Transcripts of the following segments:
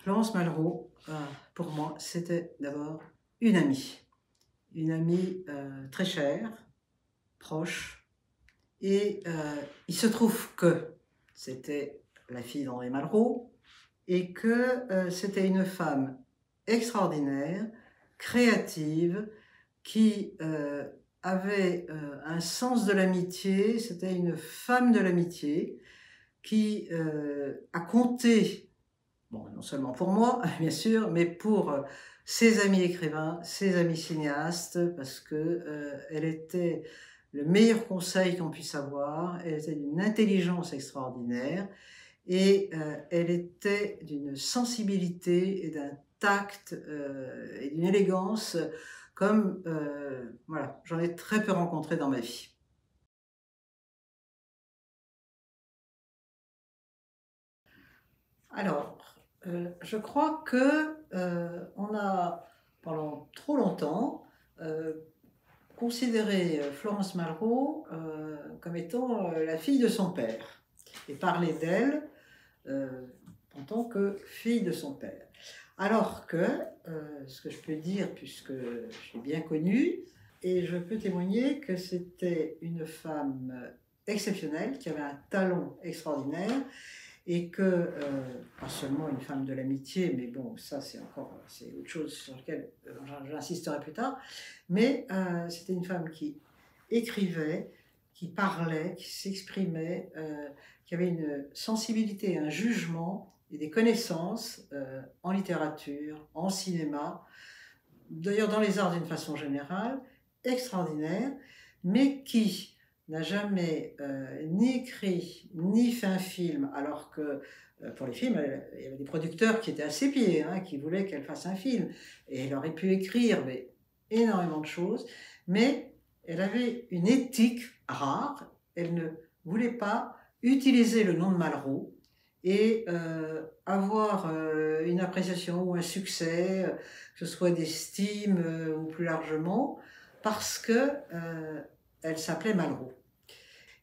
Florence Malraux, pour moi, c'était d'abord une amie très chère, proche, et il se trouve que c'était la fille d'André Malraux et que c'était une femme extraordinaire, créative, qui avait un sens de l'amitié. C'était une femme de l'amitié qui a compté. Bon, non seulement pour moi, bien sûr, mais pour ses amis écrivains, ses amis cinéastes, parce que elle était le meilleur conseil qu'on puisse avoir. Elle était d'une intelligence extraordinaire et elle était d'une sensibilité et d'un tact et d'une élégance comme voilà, j'en ai très peu rencontré dans ma vie. Alors, je crois que on a pendant trop longtemps euh, considéré Florence Malraux comme étant la fille de son père et parlé d'elle euh, en tant que fille de son père. Alors que, ce que je peux dire, puisque je l'ai bien connue, et je peux témoigner que c'était une femme exceptionnelle, qui avait un talent extraordinaire, et que, pas seulement une femme de l'amitié, mais bon, ça c'est autre chose sur lequel j'insisterai plus tard, mais c'était une femme qui écrivait, qui parlait, qui s'exprimait, qui avait une sensibilité, un jugement et des connaissances en littérature, en cinéma, d'ailleurs dans les arts d'une façon générale, extraordinaire, mais qui n'a jamais ni écrit ni fait un film, alors que pour les films, il y avait des producteurs qui étaient à ses pieds, hein, qui voulaient qu'elle fasse un film, et elle aurait pu écrire mais, énormément de choses, mais elle avait une éthique rare, elle ne voulait pas utiliser le nom de Malraux et avoir une appréciation ou un succès, que ce soit d'estime ou plus largement, parce que elle s'appelait Malraux.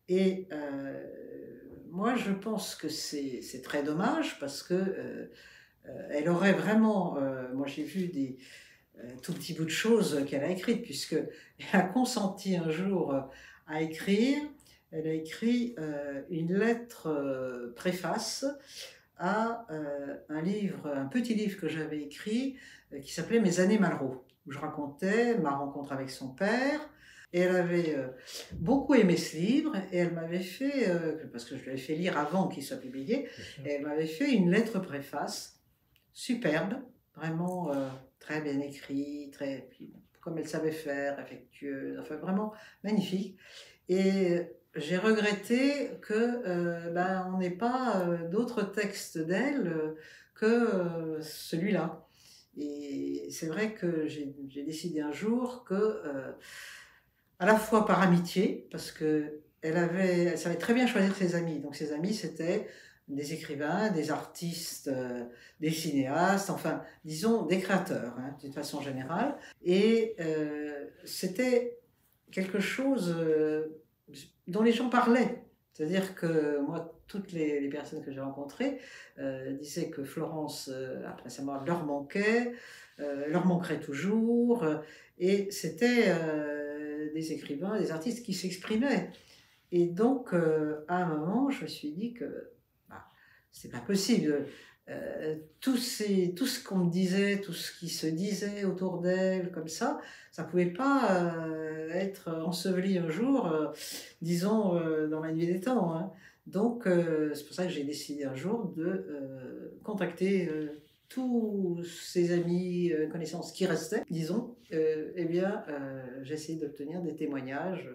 Et moi, je pense que c'est très dommage parce que elle aurait vraiment. Moi, j'ai vu des tout petits bouts de choses qu'elle a écrites, puisqu'elle a consenti un jour à écrire. Elle a écrit une lettre préface à un livre, un petit livre que j'avais écrit qui s'appelait Mes années Malraux, où je racontais ma rencontre avec son père. Et elle avait beaucoup aimé ce livre et elle m'avait fait, parce que je l'avais fait lire avant qu'il soit publié, et elle m'avait fait une lettre préface superbe, vraiment très bien écrite, très, puis, comme elle savait faire, affectueuse, enfin vraiment magnifique. Et j'ai regretté que ben, on n'ait pas d'autres textes d'elle que celui-là. Et c'est vrai que j'ai décidé un jour que, à la fois par amitié, parce que elle savait très bien choisir ses amis. Donc ses amis, c'était des écrivains, des artistes, des cinéastes, enfin, disons, des créateurs, hein, d'une façon générale. Et c'était quelque chose dont les gens parlaient. C'est-à-dire que moi, toutes les personnes que j'ai rencontrées disaient que Florence, après sa mort, leur manquerait toujours. Et c'était des écrivains, des artistes qui s'exprimaient. Et donc, à un moment, je me suis dit que bah, c'est pas possible. Tout ce qu'on me disait, tout ce qui se disait autour d'elle, comme ça pouvait pas être enseveli un jour, disons, dans la nuit des temps, hein. Donc, c'est pour ça que j'ai décidé un jour de contacter tous ses amis, connaissances qui restaient, disons. Eh bien, j'ai essayé d'obtenir des témoignages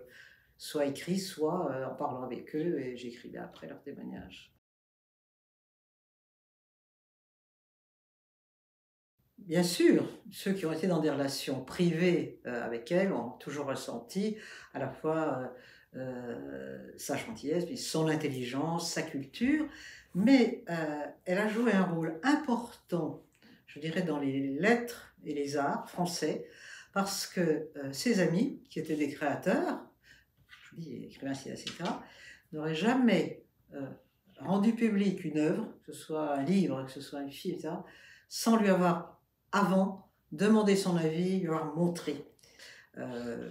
soit écrit, soit en parlant avec eux, et j'écrivais après leurs témoignages. Bien sûr, ceux qui ont été dans des relations privées avec elle ont toujours ressenti à la fois sa gentillesse, puis son intelligence, sa culture, mais elle a joué un rôle important, je dirais, dans les lettres et les arts français, parce que ses amis, qui étaient des créateurs, je vous dis écrivains, etc., n'auraient jamais rendu public une œuvre, que ce soit un livre, que ce soit un film, etc., sans lui avoir avant demandé son avis, lui avoir montré.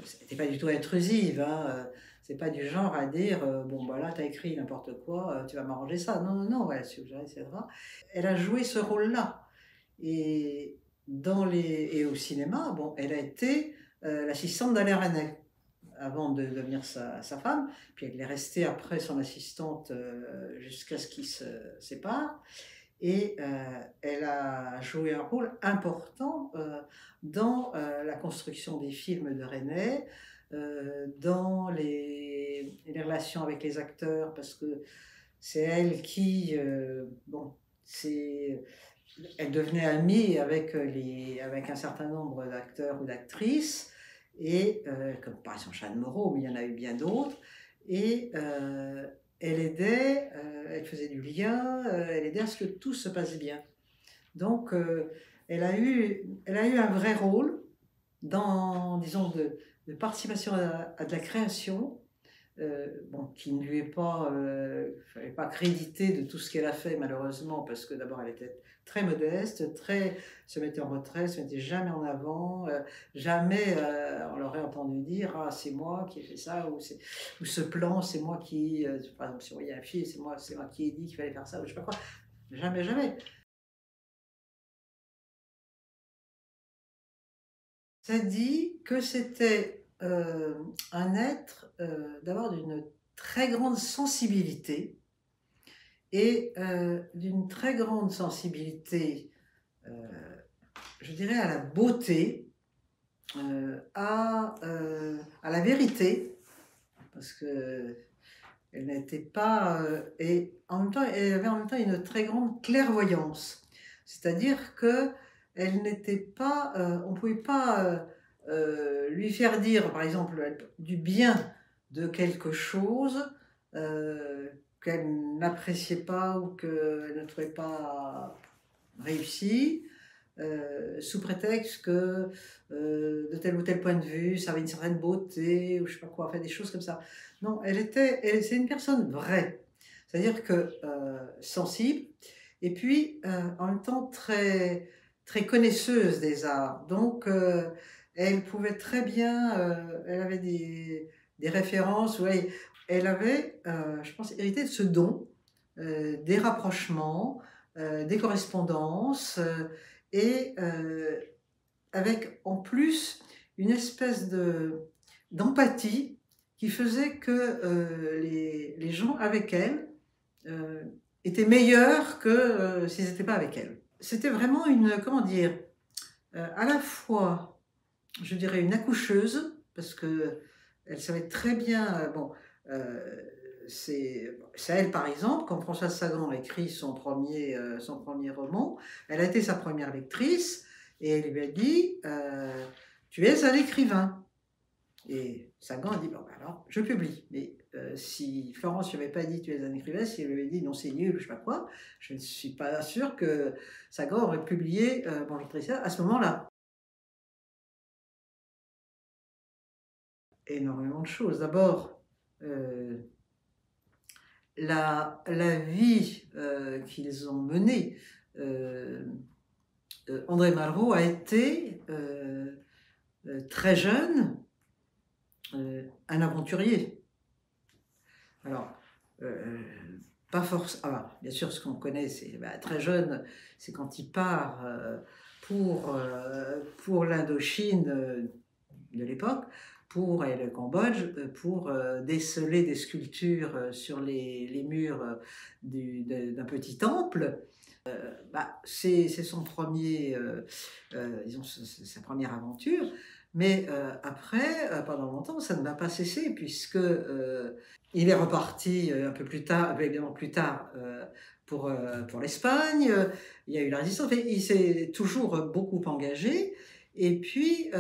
C'était pas du tout intrusive, hein. C'est pas du genre à dire bon bah là t'as écrit n'importe quoi, tu vas m'arranger ça. Non, non, non, elle suggérait, etc. Elle a joué ce rôle-là. Et, et au cinéma, bon, elle a été l'assistante d'Alain Resnais avant de devenir sa femme. Puis elle est restée après son assistante jusqu'à ce qu'ils se séparent. Et elle a joué un rôle important dans la construction des films de Resnais, dans les relations avec les acteurs, parce que c'est elle qui, bon, c'est elle devenait amie avec, avec un certain nombre d'acteurs ou d'actrices, et, comme par exemple Jeanne Moreau, mais il y en a eu bien d'autres, et elle aidait, elle faisait du lien, elle aidait à ce que tout se passe bien. Donc elle a eu un vrai rôle dans, disons, de participation à de la création, bon, qui ne lui est pas, fallait pas créditer de tout ce qu'elle a fait malheureusement, parce que d'abord elle était très modeste, très, se mettait en retrait, se mettait jamais en avant, jamais on l'aurait entendu dire ah c'est moi qui ai fait ça, ou ce plan c'est moi qui, par exemple si on voyait un film c'est moi qui ai dit qu'il fallait faire ça, ou je sais pas quoi, jamais, jamais. Ça dit que c'était un être d'abord d'une très grande sensibilité, et d'une très grande sensibilité, euh, je dirais, à la beauté, à la vérité, parce que elle n'était pas... et en même temps, elle avait en même temps une très grande clairvoyance. C'est-à-dire que elle n'était pas... on ne pouvait pas lui faire dire, par exemple, du bien de quelque chose euh, qu'elle n'appréciait pas ou qu'elle ne trouvait pas réussi, sous prétexte que de tel ou tel point de vue, ça avait une certaine beauté, ou je sais pas quoi, enfin des choses comme ça. Non, c'est une personne vraie, c'est-à-dire que sensible, et puis en même temps très, très connaisseuse des arts. Donc elle pouvait très bien, elle avait des références, ouais, elle avait, je pense, hérité de ce don, des rapprochements, des correspondances, et avec en plus une espèce d'empathie qui faisait que les gens avec elle euh, étaient meilleurs que s'ils n'étaient pas avec elle. C'était vraiment une, comment dire, à la fois, je dirais, une accoucheuse, parce que elle savait très bien, bon, euh, c'est elle par exemple, quand Françoise Sagan a écrit son premier roman, elle a été sa première lectrice, et elle lui a dit tu es un écrivain. Et Sagan a dit bon, ben alors je publie. Mais si Florence ne lui avait pas dit tu es un écrivain, si elle lui avait dit non c'est nul, je sais pas quoi, je ne suis pas sûre que Sagan aurait publié Bon lectrice à ce moment-là. Énormément de choses. D'abord, euh, la vie qu'ils ont menée. Euh, André Malraux a été très jeune un aventurier. Alors, euh, pas forcément. Ah, bien sûr, ce qu'on connaît, c'est très jeune, c'est quand il part pour l'Indochine de l'époque, et le Cambodge, pour déceler des sculptures sur les murs d'un petit temple. C'est son premier, disons, sa première aventure. Mais après, pendant longtemps, ça ne va pas cesser, puisque il est reparti un peu plus tard, évidemment plus tard, pour l'Espagne. Il y a eu la résistance. Il s'est toujours beaucoup engagé. Et puis,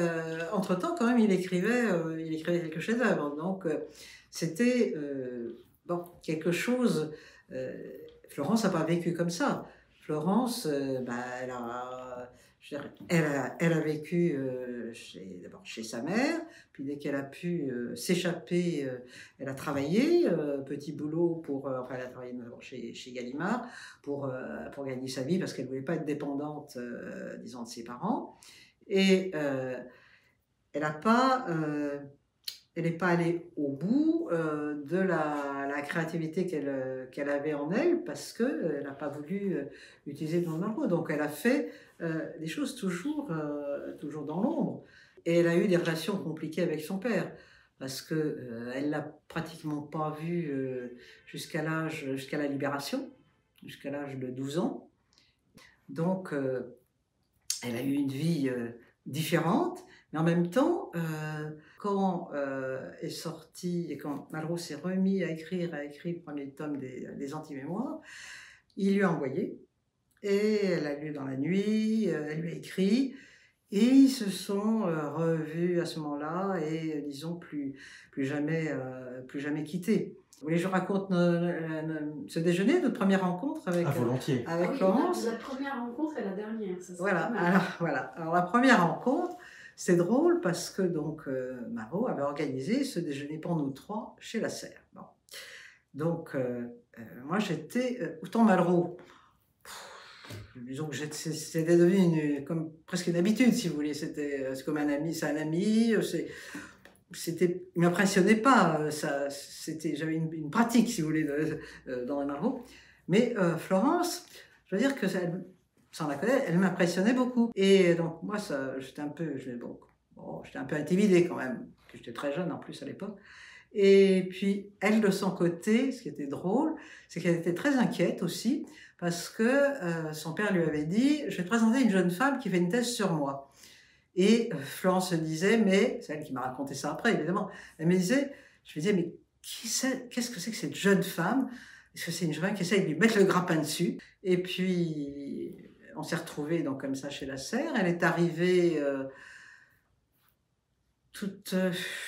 entre-temps, quand même, il écrivait quelques chefs-d'œuvre. Donc, c'était bon, quelque chose. Florence n'a pas vécu comme ça. Florence, bah, elle a vécu d'abord chez sa mère, puis dès qu'elle a pu s'échapper, elle a travaillé, petit boulot enfin elle a travaillé d'abord chez Gallimard pour gagner sa vie parce qu'elle ne voulait pas être dépendante, disons, de ses parents. Et elle n'a pas elle n'est pas allée au bout de la créativité qu'elle avait en elle parce qu'elle n'a pas voulu utiliser le nom de Margot. Donc elle a fait des choses toujours dans l'ombre. Et elle a eu des relations compliquées avec son père parce qu'elle ne l'a pratiquement pas vu jusqu'à la libération, jusqu'à l'âge de 12 ans. Donc elle a eu une vie différente, mais en même temps, quand est sorti et quand Malraux s'est remis à écrire le premier tome des Anti-Mémoires, il lui a envoyé et elle a lu dans la nuit, elle lui a écrit et ils se sont revus à ce moment-là et disons plus jamais quittés. Vous voulez que je raconte ce déjeuner, notre première rencontre avec, volontiers. avec Florence? La première rencontre et la dernière. Ça voilà. Alors la première rencontre, c'est drôle parce que donc Marot avait organisé ce déjeuner pour nous trois chez la Serre. Bon. Donc moi j'étais autant Malraux. Disons que c'était devenu comme presque une habitude, si vous voulez. C'est comme un ami, c'est un ami. Il m'impressionnait pas. J'avais une pratique, si vous voulez, dans les Marot. Mais Florence, je veux dire que sans la connaître, elle m'impressionnait beaucoup. Et donc moi, j'étais un peu intimidée quand même. J'étais très jeune en plus à l'époque. Et puis elle, de son côté, ce qui était drôle, c'est qu'elle était très inquiète aussi, parce que son père lui avait dit « Je vais te présenter une jeune femme qui fait une thèse sur moi ». Et Florence se disait, mais c'est elle qui m'a raconté ça après, évidemment, je me disais, mais qu'est-ce que c'est que cette jeune femme? Est-ce que c'est une jeune femme qui essaye de lui mettre le grappin dessus? Et puis, on s'est retrouvés donc comme ça chez la Serre. Elle est arrivée toute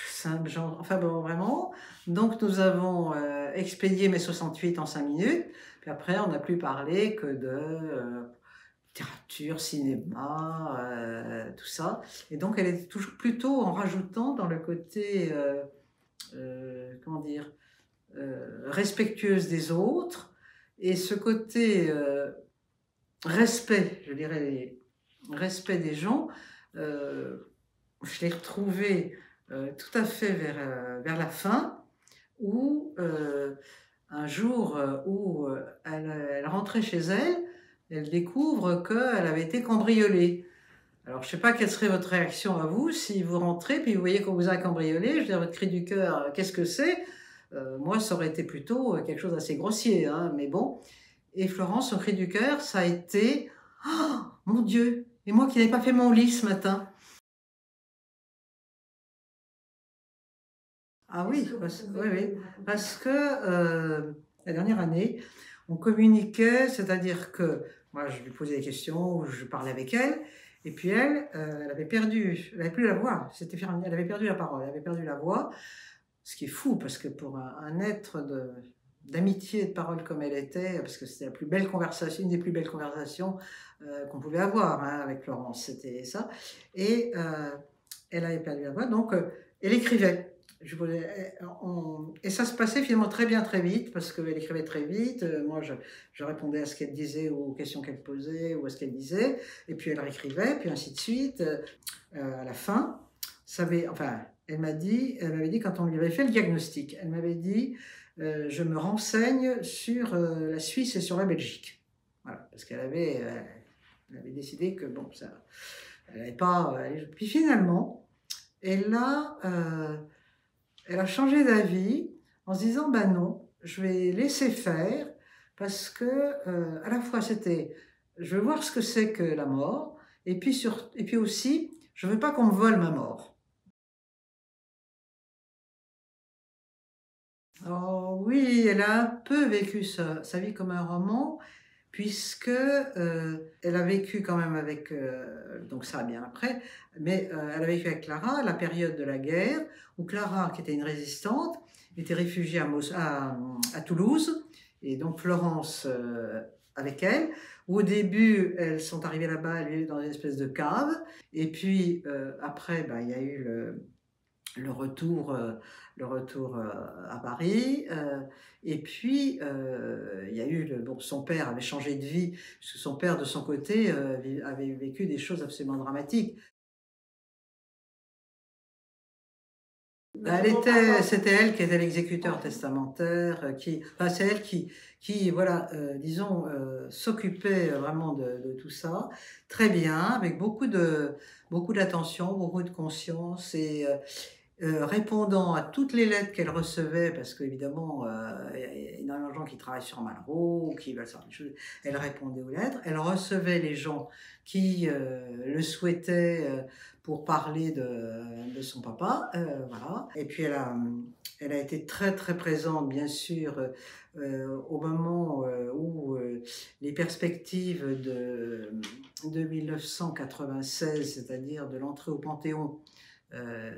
simple, genre, enfin bon, vraiment. Donc nous avons expédié mai 68 en 5 minutes. Puis après, on n'a plus parlé que de littérature, cinéma, tout ça. Et donc elle est toujours plutôt en rajoutant dans le côté, comment dire, respectueuse des autres. Et ce côté respect, je dirais, respect des gens, je l'ai retrouvé tout à fait vers la fin, où un jour où elle rentrait chez elle, elle découvre qu'elle avait été cambriolée. Alors, je ne sais pas quelle serait votre réaction à vous si vous rentrez, puis vous voyez qu'on vous a cambriolé, je veux dire, votre cri du cœur, qu'est-ce que c'est? Moi, ça aurait été plutôt quelque chose d'assez grossier, hein, mais bon. Et Florence, son cri du cœur, ça a été « Oh, mon Dieu, et moi qui n'avais pas fait mon lit ce matin !» Ah oui, parce que la dernière année, on communiquait, c'est-à-dire que moi je lui posais des questions, ou je parlais avec elle, et puis elle avait plus la voix, elle avait perdu la parole, elle avait perdu la voix, ce qui est fou, parce que pour un être d'amitié et de parole comme elle était, parce que c'était la plus belle conversation, une des plus belles conversations qu'on pouvait avoir hein, avec Florence, c'était ça, et elle avait perdu la voix, donc elle écrivait. Et ça se passait finalement très bien, très vite, parce qu'elle écrivait très vite. Moi, je répondais à ce qu'elle disait, aux questions qu'elle posait, ou à ce qu'elle disait. Et puis elle réécrivait, puis ainsi de suite. À la fin, elle m'avait dit, quand on lui avait fait le diagnostic, elle m'avait dit je me renseigne sur la Suisse et sur la Belgique. Voilà, parce qu'elle avait décidé que, bon, ça, elle n'avait pas. Puis finalement, elle a changé d'avis en se disant ben non, je vais laisser faire parce que à la fois c'était je veux voir ce que c'est que la mort et puis aussi je veux pas qu'on me vole ma mort. Oh, oui, elle a un peu vécu sa vie comme un roman puisque elle a vécu quand même avec, donc ça bien après, mais elle a vécu avec Clara la période de la guerre, où Clara, qui était une résistante, était réfugiée à Toulouse, et donc Florence avec elle. Au début, elles sont arrivées là-bas, elles vivaient dans une espèce de cave. Et puis après, il y a eu le retour, à Paris. Et puis, il y a eu, bon, son père avait changé de vie, parce que son père, de son côté, avait vécu des choses absolument dramatiques. C'était elle qui était l'exécuteur testamentaire, enfin, c'est elle qui voilà, disons, s'occupait vraiment de tout ça, très bien, avec beaucoup d'attention, beaucoup de conscience et répondant à toutes les lettres qu'elle recevait, parce qu'évidemment, il y a énormément de gens qui travaillent sur Malraux, ou qui veulent savoir des choses, elle répondait aux lettres, elle recevait les gens qui le souhaitaient pour parler de son papa, voilà. Et puis elle a été très très présente, bien sûr, au moment où les perspectives de 1996, c'est-à-dire de l'entrée au Panthéon,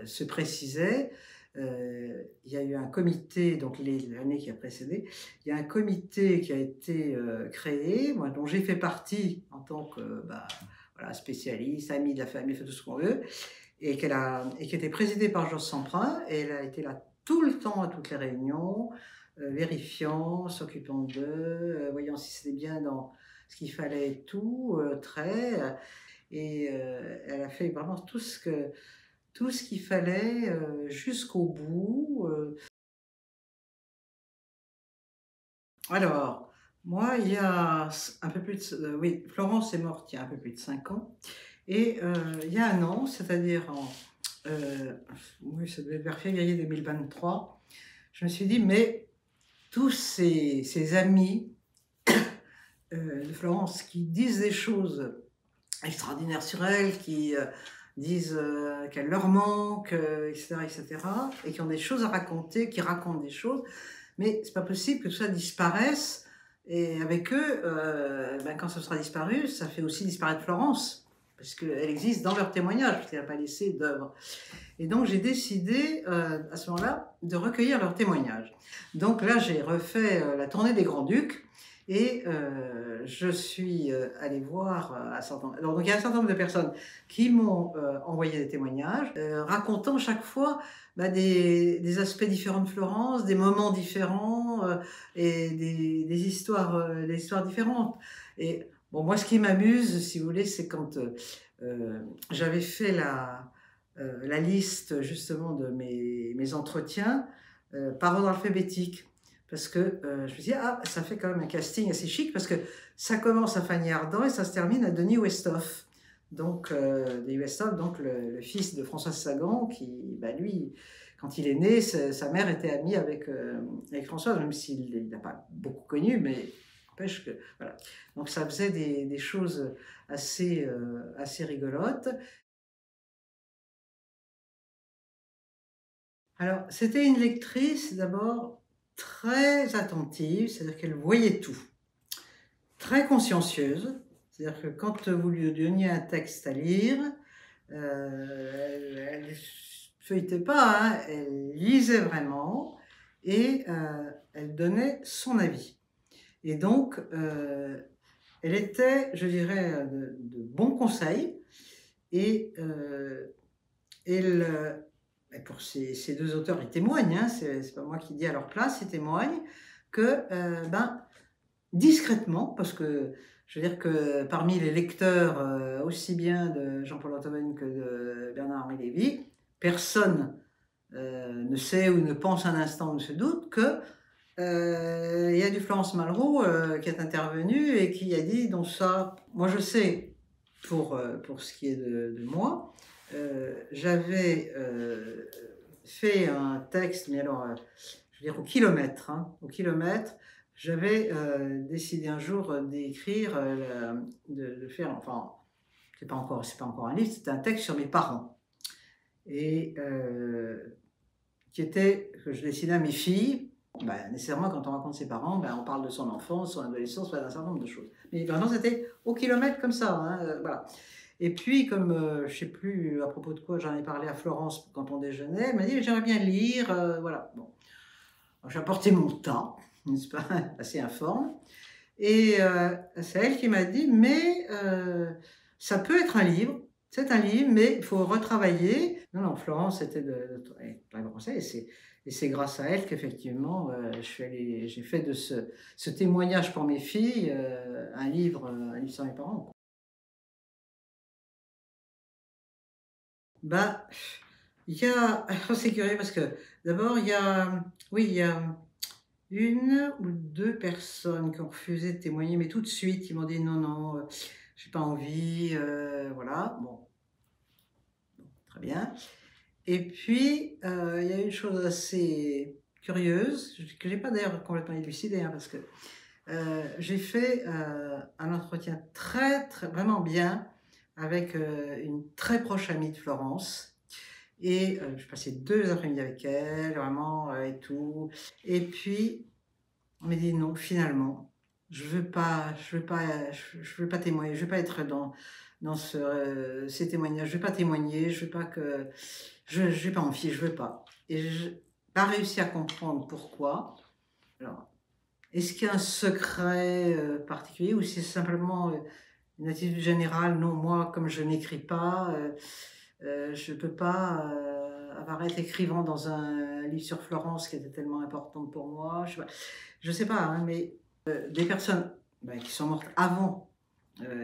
se précisait. Il y a eu un comité, donc l'année qui a précédé, il y a un comité qui a été créé, moi, dont j'ai fait partie en tant que voilà, spécialiste, amie de la famille, fait tout ce qu'on veut, et qui était présidée par Georges Semprin, et elle a été là tout le temps à toutes les réunions, vérifiant, s'occupant d'eux, voyant si c'était bien dans ce qu'il fallait et tout, et elle a fait vraiment tout ce qu'il fallait jusqu'au bout. Alors, moi, il y a un peu plus de... oui, Florence est morte il y a un peu plus de 5 ans. Et il y a un an, c'est-à-dire oui, ça devait être vers février 2023, je me suis dit, mais tous ces amis de Florence qui disent des choses extraordinaires sur elle, qui disent qu'elle leur manque, etc., etc., et qui ont des choses à raconter, qui racontent des choses, mais c'est pas possible que tout ça disparaisse, et avec eux, quand ça sera disparu, ça fait aussi disparaître Florence, parce qu'elle existe dans leur témoignage, parce qu'elle n'a pas laissé d'œuvre. Et donc j'ai décidé à ce moment-là de recueillir leurs témoignages. Donc là j'ai refait la tournée des Grands-Ducs, et je suis allée voir un certain nombre... Alors, donc il y a un certain nombre de personnes qui m'ont envoyé des témoignages, racontant chaque fois des aspects différents de Florence, des moments différents et des histoires différentes. Et bon, moi, ce qui m'amuse, si vous voulez, c'est quand j'avais fait la liste justement de mes entretiens par ordre alphabétique. Parce que je me dis, ah, ça fait quand même un casting assez chic, parce que ça commence à Fanny Ardant et ça se termine à Denis Westhoff. Donc, Denis Westhoff, donc le fils de Françoise Sagan, qui, lui, quand il est né, sa mère était amie avec Françoise, même s'il ne l'a pas beaucoup connue, mais n'empêche que, voilà. Donc, ça faisait des choses assez rigolotes. Alors, c'était une lectrice, d'abord, très attentive, c'est-à-dire qu'elle voyait tout, très consciencieuse, c'est-à-dire que quand vous lui donniez un texte à lire, elle ne feuilletait pas, hein, elle lisait vraiment et elle donnait son avis. Et donc, elle était, je dirais, de bons conseils, et pour ces deux auteurs, ils témoignent, hein, c'est pas moi qui dis à leur place, ils témoignent que, discrètement, parce que je veux dire que parmi les lecteurs, aussi bien de Jean-Paul Antoven que de Bernard-Henri Lévy, personne ne sait ou ne pense un instant ou ne se doute que il y a du Florence Malraux qui est intervenu et qui a dit, donc ça, moi je sais, pour ce qui est de moi, j'avais fait un texte, mais alors, je veux dire au kilomètre, hein, au kilomètre, j'avais décidé un jour d'écrire, de faire, enfin, c'est pas encore un livre, c'était un texte sur mes parents, et que je dessinais à mes filles. Nécessairement, quand on raconte ses parents, on parle de son enfance, son adolescence, d'un certain nombre de choses. Mais vraiment, c'était au kilomètre comme ça, hein, voilà. Et puis, comme je ne sais plus à propos de quoi j'en ai parlé à Florence quand on déjeunait, elle m'a dit j'aimerais bien lire, voilà. Bon, j'ai apporté mon temps, n'est-ce pas, assez informe. Et c'est elle qui m'a dit: «Mais ça peut être un livre, c'est un livre, mais il faut retravailler». Non, non, Florence était de est très conseil et c'est grâce à elle qu'effectivement, j'ai fait de ce témoignage pour mes filles, un livre sur mes parents. Bah, il y a c'est curieux parce que d'abord il y a, oui, il y a une ou 2 personnes qui ont refusé de témoigner, mais tout de suite, ils m'ont dit: «Non, non, j'ai pas envie», voilà. Bon, très bien. Et puis, il y a une chose assez curieuse, que j'ai pas d'ailleurs complètement élucidée, hein, parce que, j'ai fait, un entretien très, très vraiment bien avec, une très proche amie de Florence et j'ai passé 2 après-midi avec elle, vraiment, et tout. Et puis on m'a dit: «Non, finalement, je veux pas témoigner, je veux pas être dans ces témoignages, je veux pas témoigner, je veux pas que j'ai pas envie, je veux pas». Et j'ai pas réussi à comprendre pourquoi. Alors, est-ce qu'il y a un secret, particulier ou si c'est simplement, une attitude générale? Non, moi, comme je n'écris pas, je peux pas, apparaître écrivant dans un livre sur Florence qui était tellement importante pour moi. Je sais pas, hein, mais des personnes, bah, qui sont mortes avant,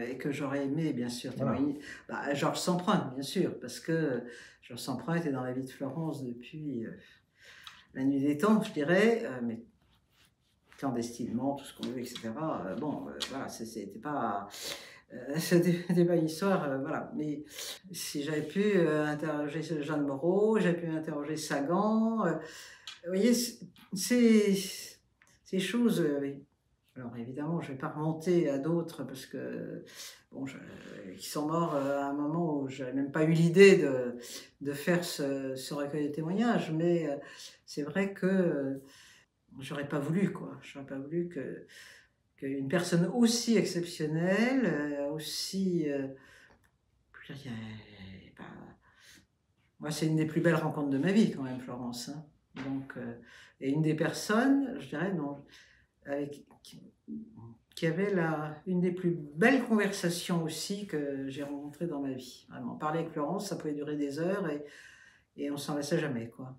et que j'aurais aimé bien sûr Voilà. témoigner, bah, Georges Semprun, bien sûr, parce que Georges Semprun était dans la vie de Florence depuis, la nuit des temps, je dirais, mais clandestinement, tout ce qu'on veut, et cetera. Bon, voilà, c'était pas, c'était pas une histoire, voilà. Mais si j'avais pu, interroger Jeanne Moreau, j'avais pu interroger Sagan, vous voyez, c'est ces choses, oui. Alors évidemment, je ne vais pas remonter à d'autres parce que, bon, qui sont morts, à un moment où je n'avais même pas eu l'idée de faire ce recueil de témoignages. Mais c'est vrai que j'aurais pas voulu, quoi. J'aurais pas voulu qu'une personne aussi exceptionnelle, aussi, je veux dire, il y a pas moi, c'est une des plus belles rencontres de ma vie quand même, Florence, hein. Donc et une des personnes, je dirais, non, avec qui avait une des plus belles conversations aussi que j'ai rencontrées dans ma vie. Vraiment, parler avec Florence, ça pouvait durer des heures et on s'en lassait jamais, quoi.